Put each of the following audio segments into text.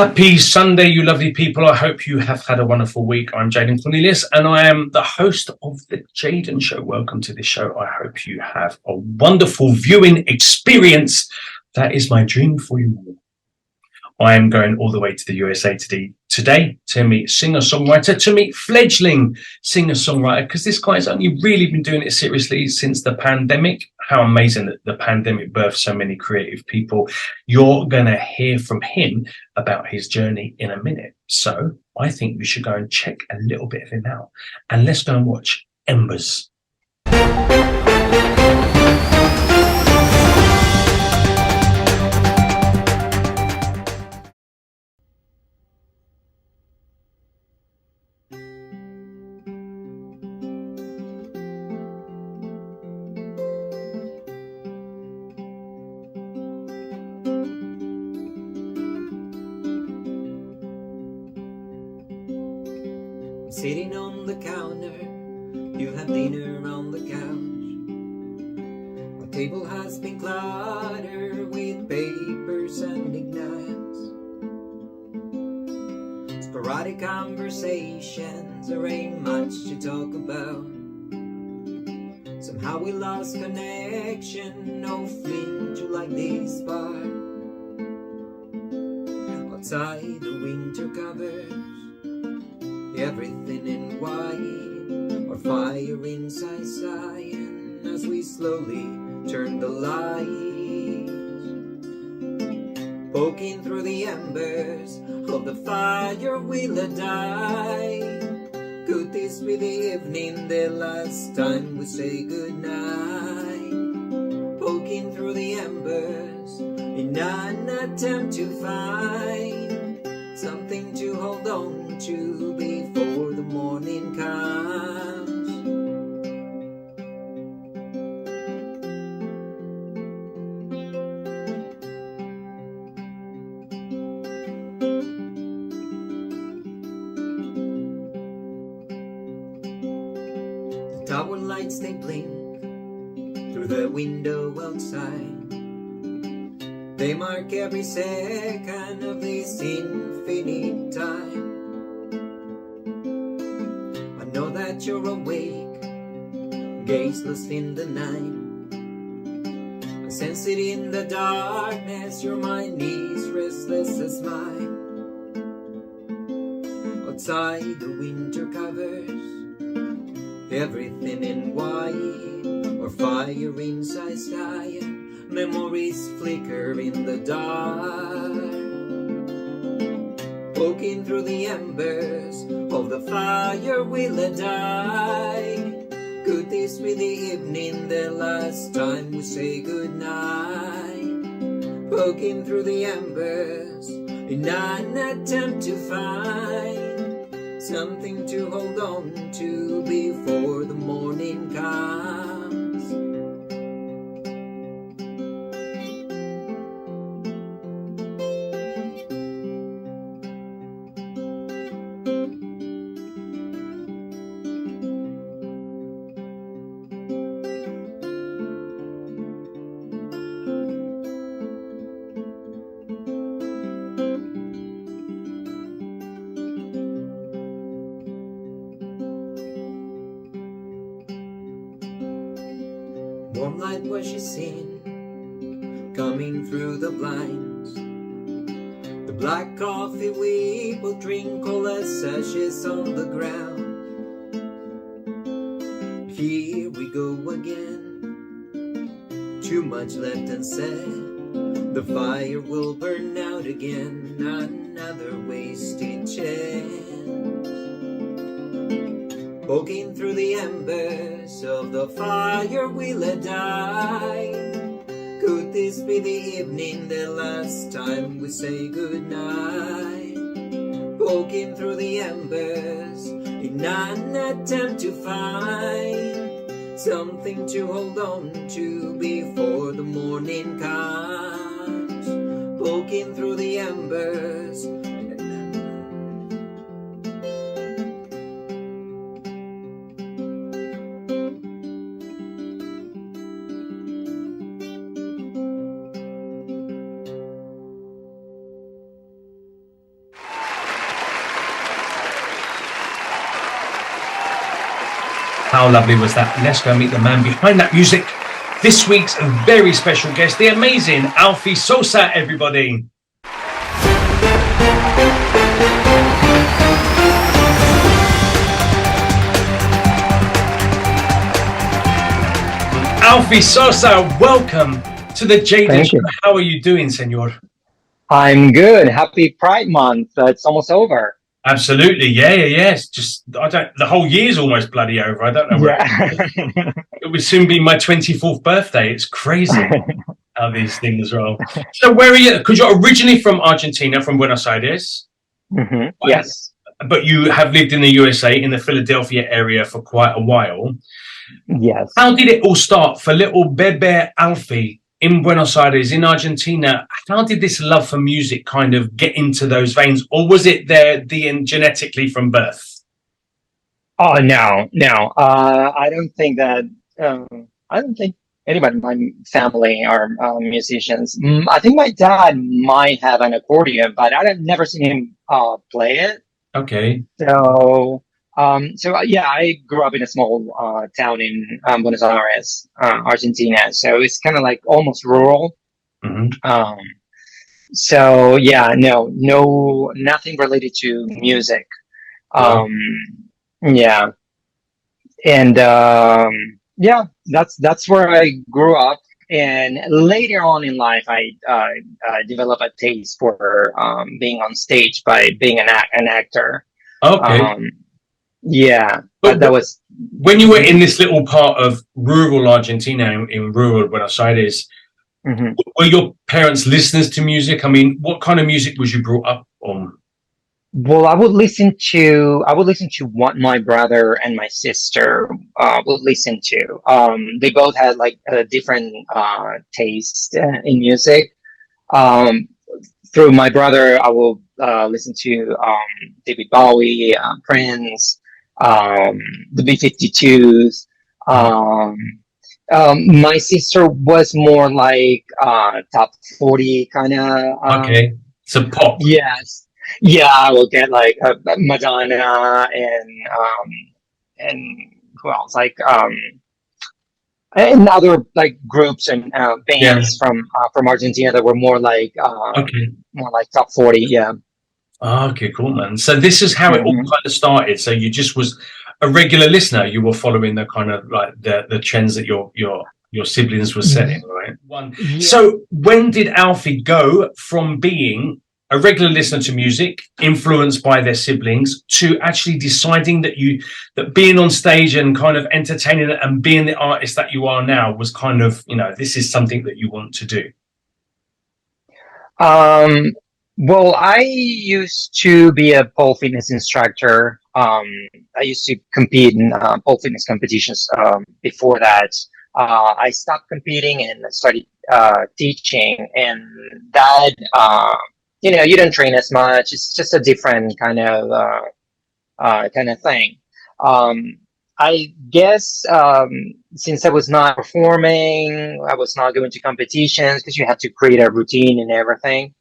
Happy Sunday, you lovely people. I hope you have had a wonderful week. I'm Jaden Cornelious, and I am the host of the Jaden Show. Welcome to the show. I hope you have a wonderful viewing experience. That is my dream for you all. I am going all the way to the USA today to meet singer-songwriter, to meet fledgling singer-songwriter, because this guy's only really been doing it seriously since the pandemic. How amazing that the pandemic birthed so many creative people. You're going to hear from him about his journey in a minute. So I think we should go and check a little bit of him out. And let's go and watch Embers. Sitting on the counter, you have dinner on the couch. Our table has been cluttered with papers and ignites. Sporadic conversations, there ain't much to talk about. Somehow we lost connection, no flint to light this spark. Outside the winter covers everything in white, or fire inside sighing as we slowly turn the lights. Poking through the embers of the fire we'll die. Could this be the evening, the last time we say goodnight? Poking through the embers in an attempt to find something to hold on to before the morning comes. The tower lights, they blink through the window outside. They mark every second of this infinite time. I know that you're awake, gazeless in the night. I sense it in the darkness, your mind is restless as mine. Outside the winter covers everything in white, or fire inside sky. Memories flicker in the dark. Poking through the embers of the fire we'll die. Could this be the evening, the last time we say goodnight? Poking through the embers in an attempt to find something to hold on to before the morning comes. Warm light was she seen coming through the blinds. The black coffee we will drink all as ashes on the ground. Here we go again, too much left unsaid. The fire will burn out again, another wasted chance. Poking through the embers of the fire we'll die. Could this be the evening, the last time we say goodnight? Poking through the embers in an attempt to find something to hold on to before the morning comes. Poking through the embers. How lovely was that? Let's go meet the man behind that music. This week's very special guest, the amazing Alfie Sosa, everybody. Alfie Sosa, welcome to the Jaden Show. How are you doing, senor? I'm good. Happy Pride Month. It's almost over. Absolutely. Yeah. It's just, the whole year's almost bloody over. I don't know where it will soon be my 24th birthday. It's crazy how these things roll. So where are you? Because you're originally from Argentina, from Buenos Aires. Mm-hmm. Yes. But you have lived in the USA, in the Philadelphia area for quite a while. Yes. How did it all start for little Bebe Alfie in Buenos Aires, in Argentina? How did this love for music kind of get into those veins, or was it there genetically from birth? Oh no. I don't think that. I don't think anybody in my family are musicians. I think my dad might have an accordion, but I've never seen him play it. Okay. So I grew up in a small town in Buenos Aires, Argentina. So it's kind of like almost rural. Mm-hmm. Nothing related to music. Wow. And that's where I grew up. And later on in life, I developed a taste for being on stage by being an actor. Okay. But that was when you were in this little part of rural Argentina, in rural Buenos Aires. Mm-hmm. Were your parents listeners to music? I mean, what kind of music was you brought up on? Well, I would listen to what my brother and my sister would listen to. They both had like a different taste in music. Through my brother, I will listen to David Bowie, Prince, the B-52s. My sister was more like top 40 kind of. Okay, so pop. Yes. Yeah, I will get like Madonna and who else? Like and other like groups and bands from Argentina that were more like top 40. Yeah. Oh, okay, cool, man. So this is how it all kind of started. So you just was a regular listener. You were following the kind of like the trends that your siblings were setting, right? So when did Alfie go from being a regular listener to music, influenced by their siblings, to actually deciding that being on stage and kind of entertaining and being the artist that you are now was kind of, this is something that you want to do? Well, I used to be a pole fitness instructor. I used to compete in pole fitness competitions. Before that, I stopped competing and started teaching, and that you don't train as much. It's just a different kind of thing. I guess since I was not performing, I was not going to competitions because you have to create a routine and everything.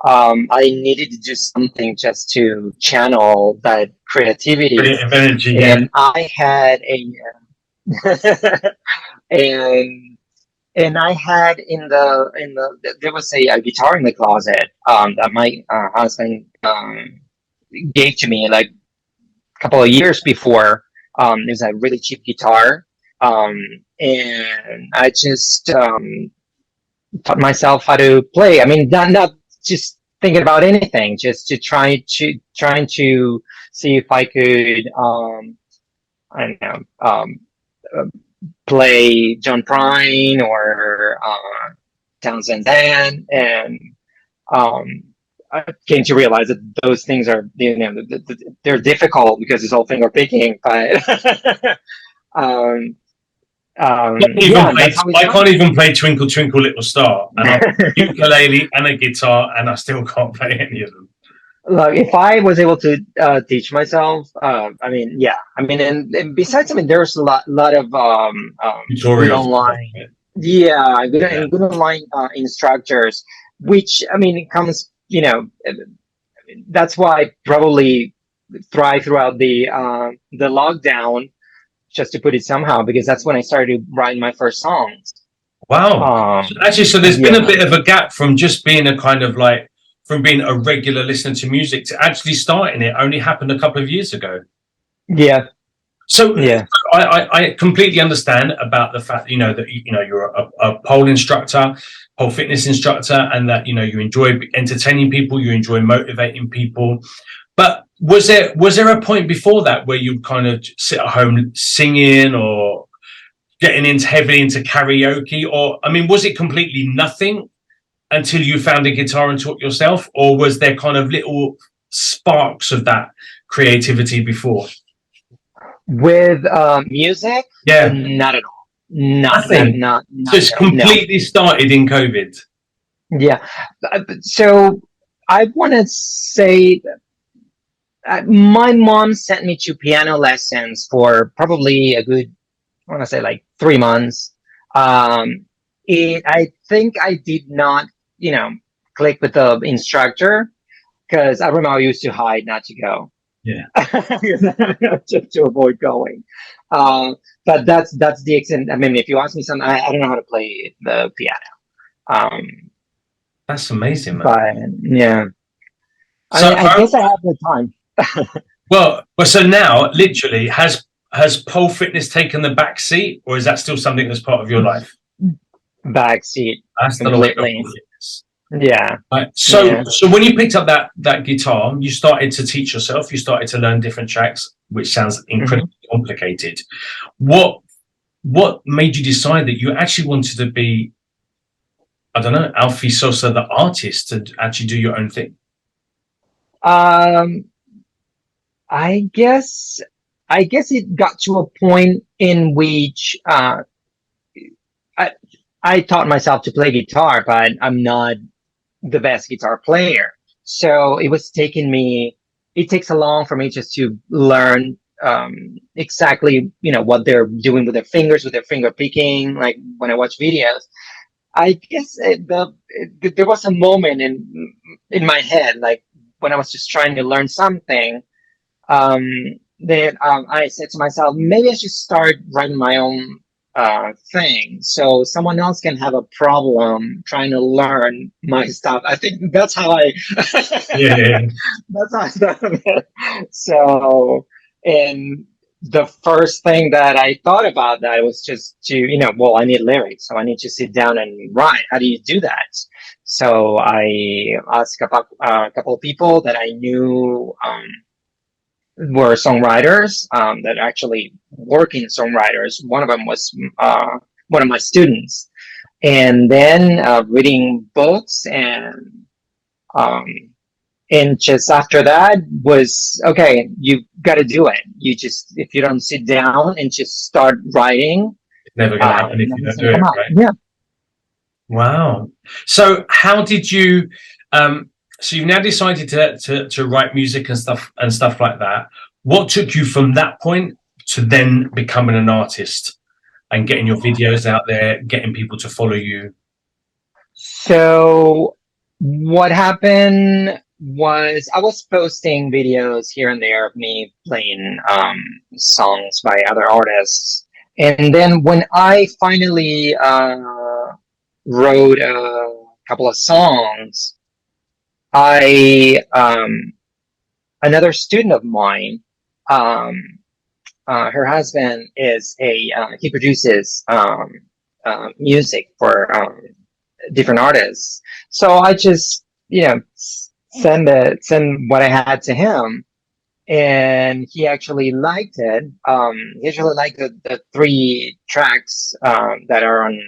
I needed to do something just to channel that creativity. Creative energy, and I had and I had there was a guitar in the closet that my husband gave to me like a couple of years before. It was a really cheap guitar, and I just taught myself how to play. I mean, not just thinking about anything, just to trying to see if I could I don't know, play John Prine or Townsend Dan, and I came to realize that those things are, they're difficult because it's all finger picking, but I can't even play Twinkle Twinkle Little Star, and I have a ukulele and a guitar, and I still can't play any of them. Look, if I was able to teach myself, and besides, there's a lot of good online, good online instructors, which it comes, that's why I probably thrive throughout the lockdown, just to put it somehow, because that's when I started writing my first songs. Wow. Actually, so there's been a Yeah. bit of a gap from just being a kind of like, from being a regular listener to music to actually starting it only happened a couple of years ago. Yeah. So Yeah. I completely understand about the fact, that, you're a pole instructor, pole fitness instructor, and that, you enjoy entertaining people, you enjoy motivating people. But was there a point before that where you kind of sit at home singing or getting heavily into karaoke? Or, I mean, was it completely nothing until you found a guitar and taught yourself? Or was there kind of little sparks of that creativity before? With music, Yeah. not at all. Not, not, Nothing. not, So not, it's no. completely started in COVID. Yeah. So I want to say my mom sent me to piano lessons for probably a good, I want to say like 3 months. I think I did not, click with the instructor because I remember I used to hide not to go. Yeah. Just to avoid going. But that's the extent. I mean, if you ask me something, I don't know how to play the piano. That's amazing, man. But yeah, So, I guess I have the time. so now, literally, has pole fitness taken the back seat, or is that still something that's part of your life? Backseat That's still a way of completely. pole fitness. Yeah. Right. So, Yeah. so when you picked up that guitar, you started to teach yourself. You started to learn different tracks, which sounds incredibly complicated. What made you decide that you actually wanted to be, I don't know, Alfie Sosa, the artist, to actually do your own thing? Um, I guess it got to a point in which I I taught myself to play guitar, but I'm not the best guitar player. So it takes a long for me just to learn exactly, what they're doing with their fingers, with their finger picking, like when I watch videos. I guess there was a moment in my head, like when I was just trying to learn something, um, that I said to myself, maybe I should start writing my own thing, so someone else can have a problem trying to learn my stuff. I think that's how I. Yeah. That's how I started it. So, and the first thing that I thought about that was just to, well, I need lyrics, so I need to sit down and write. How do you do that? So I asked a couple of people that I knew were songwriters, that actually working songwriters. One of them was one of my students, and then reading books, um, and just after that was okay. You got to do it. If you don't sit down and just start writing, It's never going to happen if you nothing's don't do gonna it, come out. right? Yeah. Wow. So how did you so you've now decided to write music and stuff like that. What took you from that point to then becoming an artist and getting your videos out there, getting people to follow you? So what happened was I was posting videos here and there of me playing songs by other artists. And then when I finally wrote a couple of songs, I another student of mine, her husband is he produces music for different artists. So I just, send what I had to him, and he actually liked it. He actually liked the 3 tracks that are on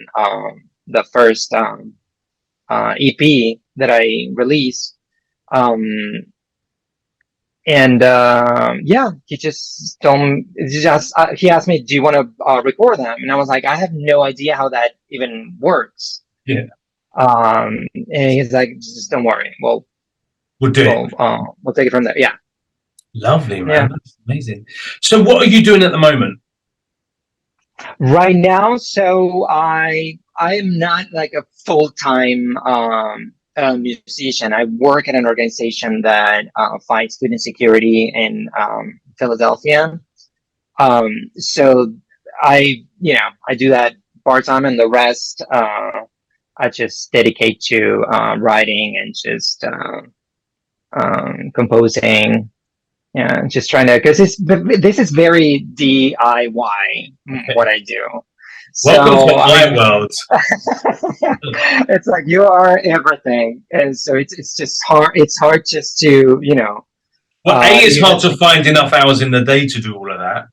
the first EP that I released. And yeah, he asked me, do you want to record them? And I was like, I have no idea how that even works. Yeah. And he's like, just don't worry, We'll do it. we'll take it from there. Yeah. Lovely, man. Yeah. That's amazing. So what are you doing at the moment? Right now, so I am not like a full-time musician. I work at an organization that fights food insecurity in Philadelphia. So I do that part time, and the rest I just dedicate to writing and just composing. Yeah, just trying to, because this is very DIY what I do. Welcome So to I my mean, world. it's like you are everything, and so it's just hard. It's hard just to Well, A, it's hard even to find enough hours in the day to do all of that.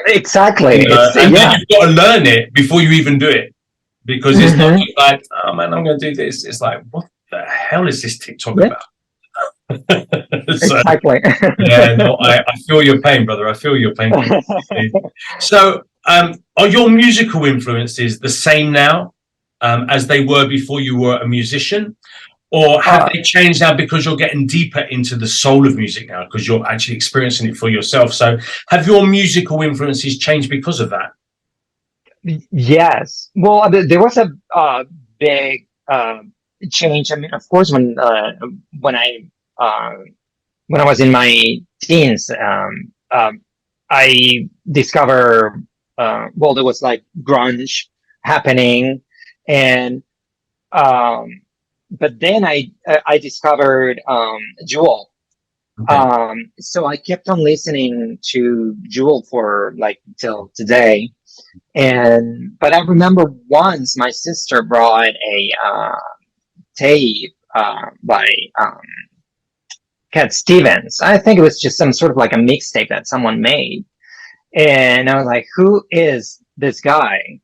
exactly. You know, It's and then yeah. you've got to learn it before you even do it. Because it's not Hmm. just like, oh man, I'm going to do this. It's like, what the hell is this TikTok Yeah, about? So, exactly. yeah, no, I feel your pain, brother. I feel your pain completely. So, are your musical influences the same now as they were before you were a musician? Or have uh, they changed now because you're getting deeper into the soul of music now because you're actually experiencing it for yourself? So, have your musical influences changed because of that? yes. Well, there was a big change. I mean, of course, when I uh, when I was in my teens, I discovered well, there was like grunge happening, and um, but then I discovered Jewel. Okay. So I kept on listening to Jewel for like till today. And but I remember once my sister brought a tape by Cat Stevens. I think it was just some sort of like a mixtape that someone made, and I was like, "Who is this guy?"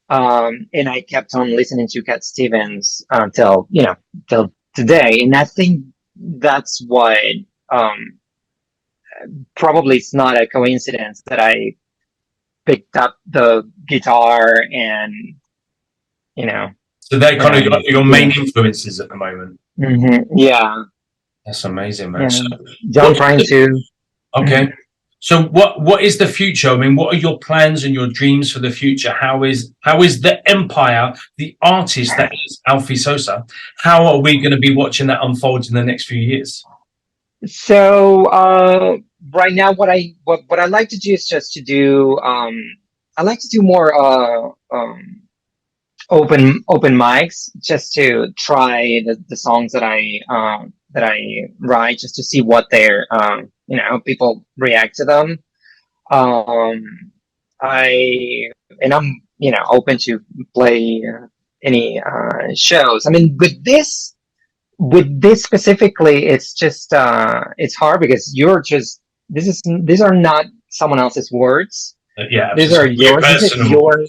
And I kept on listening to Cat Stevens until till today, and I think that's what um, probably it's not a coincidence that I picked up the guitar and you know So they're kind of and your yeah. main influences at the moment. Yeah, That's amazing, man. yeah. So, John what's trying the, to. Mhm. okay? So, what is the future? I mean, what are your plans and your dreams for the future? How is the empire, the artist that is Alfie Sosa? How are we going to be watching that unfold in the next few years? So right now, what I like to do is just to do. I like to do more open mics, just to try the songs that I write, just to see what they're people react to them. Um, I and I'm open to play any shows. I mean, with this specifically, it's just it's hard because these are not someone else's words. Yeah, These it's are very yours. This is personal. your.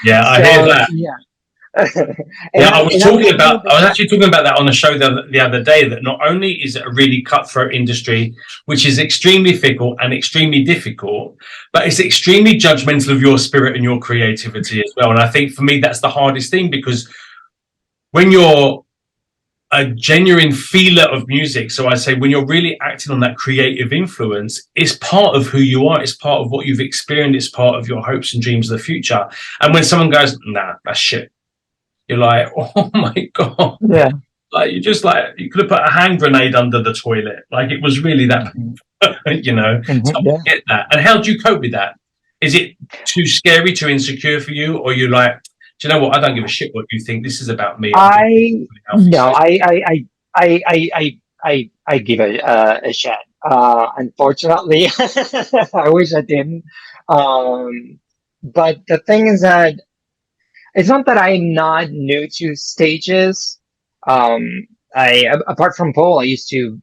Yeah, I hear So that. yeah, Yeah, I was I'm talking about. I was yeah. actually talking about that on the show the other day. That not only is it a really cutthroat industry, which is extremely fickle and extremely difficult, but it's extremely judgmental of your spirit and your creativity as well. And I think for me, that's the hardest thing because when you're a genuine feeler of music, so I say when you're really acting on that creative influence, it's part of who you are. It's part of what you've experienced. It's part of your hopes and dreams of the future. And when someone goes, "Nah, that's shit," you're like, oh my God. Yeah. Like you could have put a hand grenade under the toilet. Like it was really that, Mhm. So Mhm. I Yeah. get that. And how do you cope with that? Is it too scary, too insecure for you? Or you like, do you know what? I don't give a shit what you think. This is about me. I'm doing I healthy. no, So I give a shot. Unfortunately, I wish I didn't. But the thing is that it's not that I'm not new to stages. Apart from pole, I used to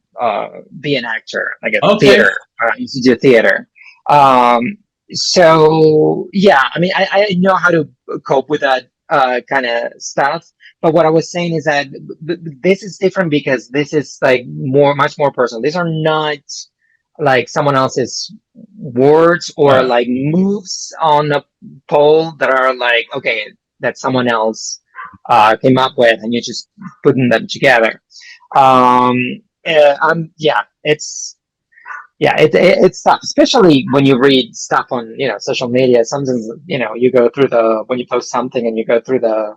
be an actor, like a okay. theater. I used to do theater. Um, so yeah, I mean, I know how to cope with that kind of stuff. But what I was saying is that this is different because this is like much more personal. These are not like someone else's words or Right. like moves on a pole that are like okay that someone else came up with and you're just putting them together. Um, yeah, it's tough, especially when you read stuff on social media. Sometimes you go through the when you post something and you go through the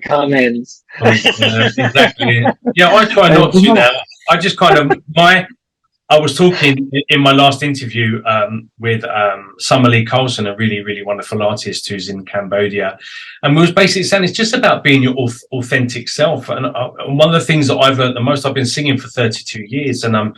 comments. Yeah, exactly. Yeah, I try And not to people, now. I just kind of I was talking in my last interview with Summer Lee Carlson, a really, really wonderful artist who's in Cambodia. And we was basically saying it's just about being your authentic self. And one of the things that I've learned the most, I've been singing for 32 years and I'm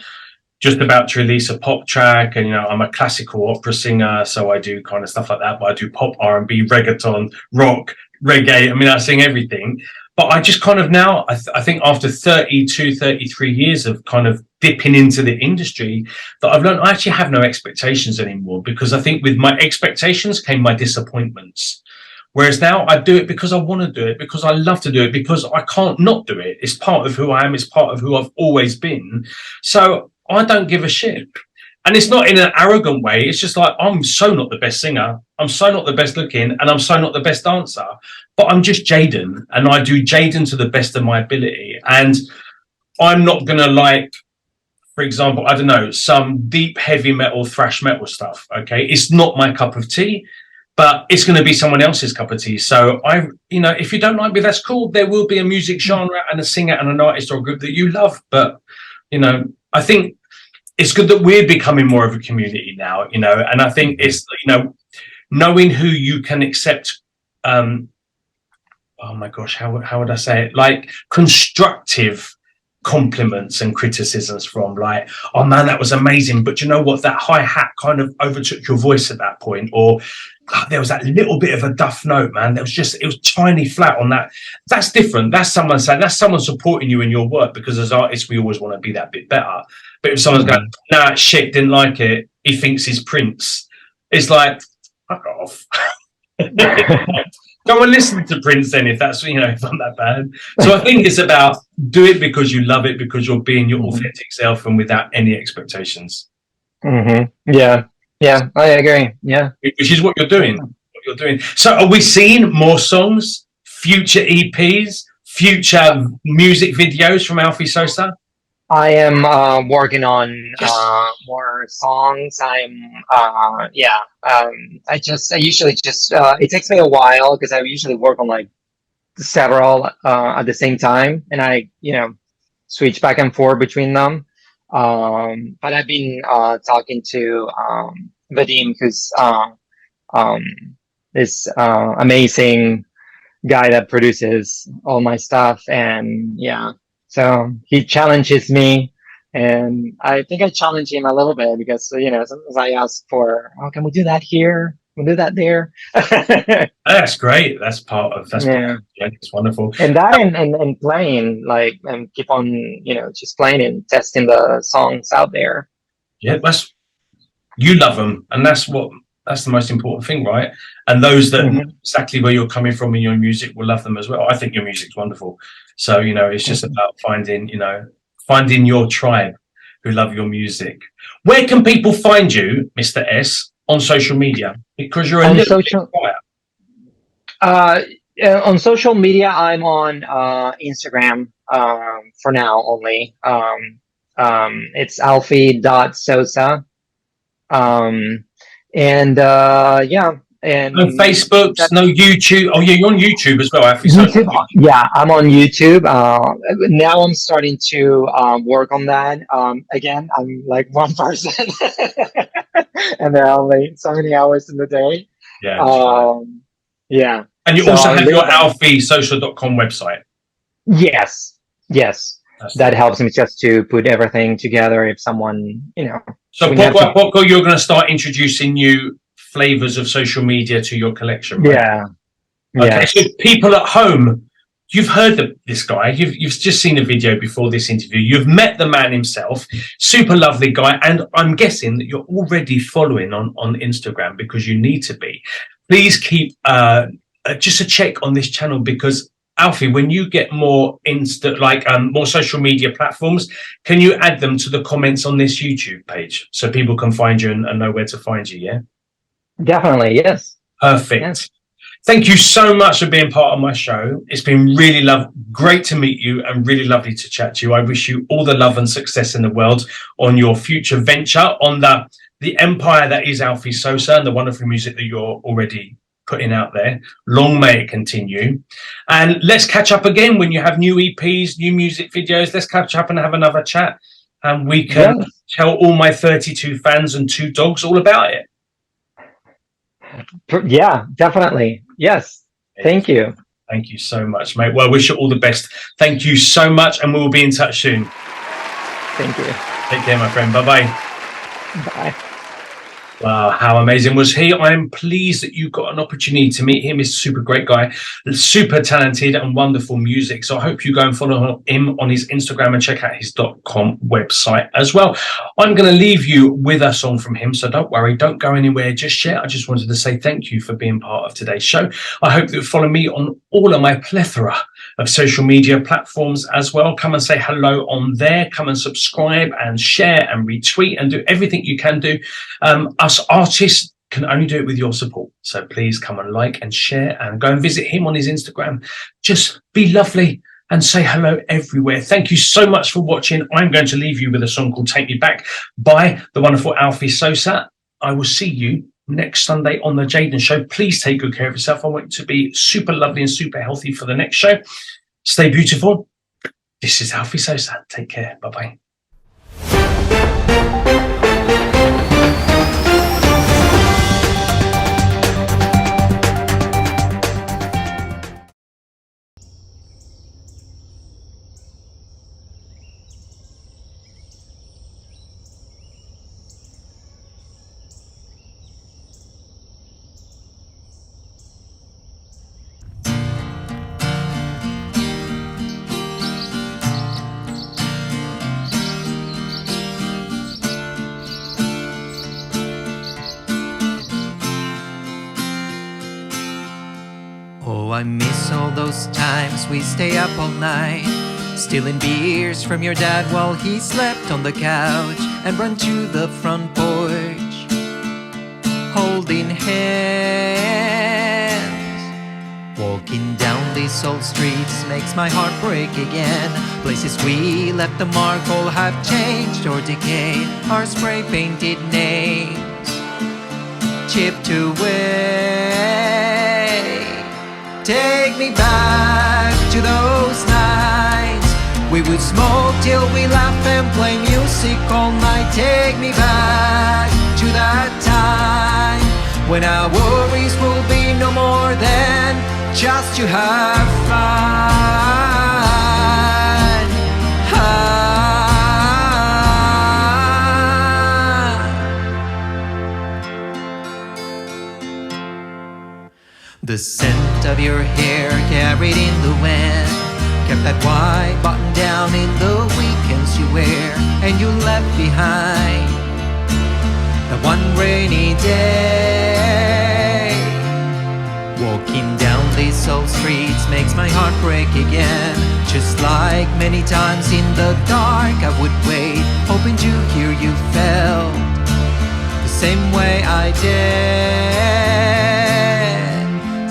just about to release a pop track. And, you know, I'm a classical opera singer, so I do kind of stuff like that. But I do pop, R&B, reggaeton, rock, reggae. I mean, I sing everything. But I just kind of now, I think after 32, 33 years of kind of dipping into the industry, that I've learned I actually have no expectations anymore, because I think with my expectations came my disappointments. Whereas now I do it because I want to do it, because I love to do it, because I can't not do it. It's part of who I am. It's part of who I've always been. So I don't give a shit. And it's not in an arrogant way. It's just like, I'm so not the best singer. I'm so not the best looking, and I'm so not the best dancer. But I'm just Jaden, and I do Jaden to the best of my ability. And I'm not going to like, for example, I don't know, some deep heavy metal, thrash metal stuff. Okay. It's not my cup of tea, but it's going to be someone else's cup of tea. So you know, if you don't like me, that's cool. There will be a music genre and a singer and an artist or a group that you love. But, you know, I think it's good that we're becoming more of a community now, you know, and I think it's, you know, knowing who you can accept, oh my gosh, how would I say it? Like constructive compliments and criticisms from, like, oh man, that was amazing. But you know what? That hi-hat kind of overtook your voice at that point. Or there was that little bit of a duff note, man. It was tiny flat on that. That's different. That's someone saying, that's someone supporting you in your work, because as artists, we always want to be that bit better. But if someone's going, nah, shit, didn't like it, he thinks he's Prince, it's like, fuck off. Go and listen to Prince then, if that's, you know, if I'm that bad. So I think it's about do it because you love it, because you're being your authentic self and without any expectations. Yeah, I agree. Yeah, which is what you're doing. So are we seeing more songs, future EPs, future music videos from Alfie Sosa? I am working on more songs. I usually just it takes me a while, because I usually work on like several at the same time, and I, you know, switch back and forth between them. But I've been talking to Vadim, who's this amazing guy that produces all my stuff, and yeah. So he challenges me, and I think I challenge him a little bit, because, you know, sometimes I ask for, oh, can we do that here? Can we do that there? That's great. That's it's wonderful. And that and playing, like, and keep on, you know, just playing and testing the songs out there. Yeah, you love them, and that's the most important thing, right? And those that know exactly where you're coming from in your music will love them as well. I think your music's wonderful. So, you know, it's just about finding your tribe who love your music. Where can people find you, Mr. S, on social media? Because you're a little bit quiet. On social media, I'm on Instagram for now only. It's alfie.sosa. And no Facebook, no YouTube. Oh yeah, you're on YouTube as well. YouTube, yeah, I'm on YouTube. Now I'm starting to work on that. Again, I'm like one person, and there are only so many hours in the day. Yeah. Yeah. And you also have your alfiesocial.com website. Yes. That helps me just to put everything together. If someone, you know. So Poco, you're going to start introducing new flavors of social media to your collection, right? Yeah. Okay, so people at home, you've heard of this guy. You've just seen a video before this interview. You've met the man himself, super lovely guy, and I'm guessing that you're already following on Instagram, because you need to be. Please keep just a check on this channel, because Alfie, when you get more more social media platforms, can you add them to the comments on this YouTube page so people can find you and know where to find you? Yeah. Definitely, yes. Perfect. Yes. Thank you so much for being part of my show. It's been really great to meet you, and really lovely to chat to you. I wish you all the love and success in the world on your future venture, on the empire that is Alfie Sosa, and the wonderful music that you're already putting out there. Long may it continue. And let's catch up again when you have new EPs, new music videos. Let's catch up and have another chat, and we can tell all my 32 fans and 2 dogs all about it. Yeah, definitely. Yes. Thank you. Thank you so much, mate. Well, I wish you all the best. Thank you so much, and we'll be in touch soon. Thank you. Take care, my friend. Bye-bye. Bye. Wow, how amazing was he? I'm pleased that you got an opportunity to meet him. He's a super great guy, super talented and wonderful music. So I hope you go and follow him on his Instagram and check out his .com website as well. I'm going to leave you with a song from him, so don't worry, don't go anywhere just yet. I just wanted to say thank you for being part of today's show. I hope that you follow me on all of my plethora of social media platforms as well. Come and say hello on there. Come and subscribe and share and retweet and do everything you can do. Us artists can only do it with your support. So please come and like and share and go and visit him on his Instagram. Just be lovely and say hello everywhere. Thank you so much for watching. I'm going to leave you with a song called Take Me Back by the wonderful Alfie Sosa. I will see you next Sunday on the Jaden Show. Please take good care of yourself. I want you to be super lovely and super healthy for the next show. Stay beautiful. This is Alfie Sosa. Take care. Bye-bye. Oh, I miss all those times we stay up all night, stealing beers from your dad while he slept on the couch, and run to the front porch, holding hands. Walking down these old streets makes my heart break again. Places we left the mark all have changed or decayed. Our spray painted names chipped away. Take me back to those nights. We would smoke till we laugh and play music all night. Take me back to that time when our worries will be no more than just to have fun. The scent of your hair carried in the wind kept that white button down in the weekends you wear, and you left behind that one rainy day. Walking down these old streets makes my heart break again. Just like many times in the dark I would wait, hoping to hear you felt the same way I did.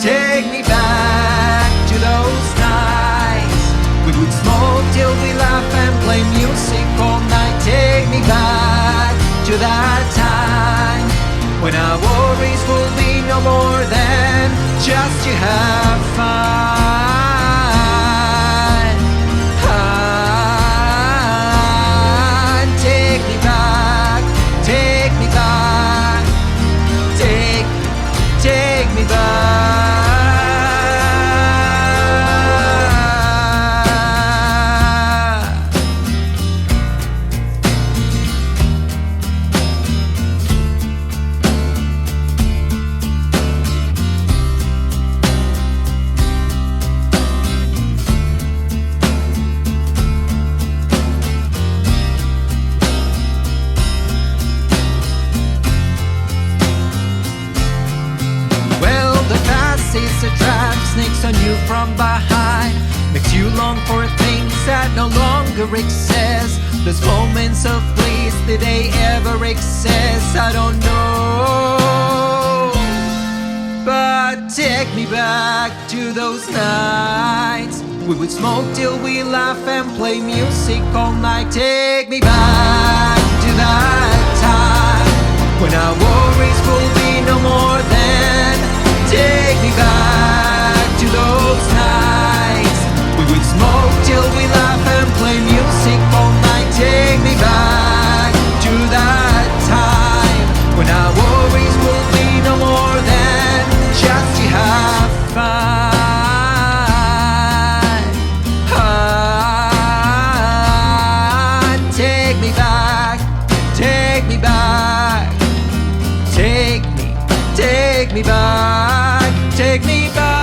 Take me back to those nights. We would smoke till we laugh and play music all night. Take me back to that time when our worries will be no more than just to have fun. Take me back, take me back, take me back. Sneaks on you from behind, makes you long for things that no longer exist. Those moments of bliss, did they ever exist? I don't know, but take me back to those nights. We would smoke till we laugh and play music all night. Take me back to that time when our worries will be no more than. Take me back to those nights. We would smoke till we laugh and play music all night. Take me back to take me back, take me back.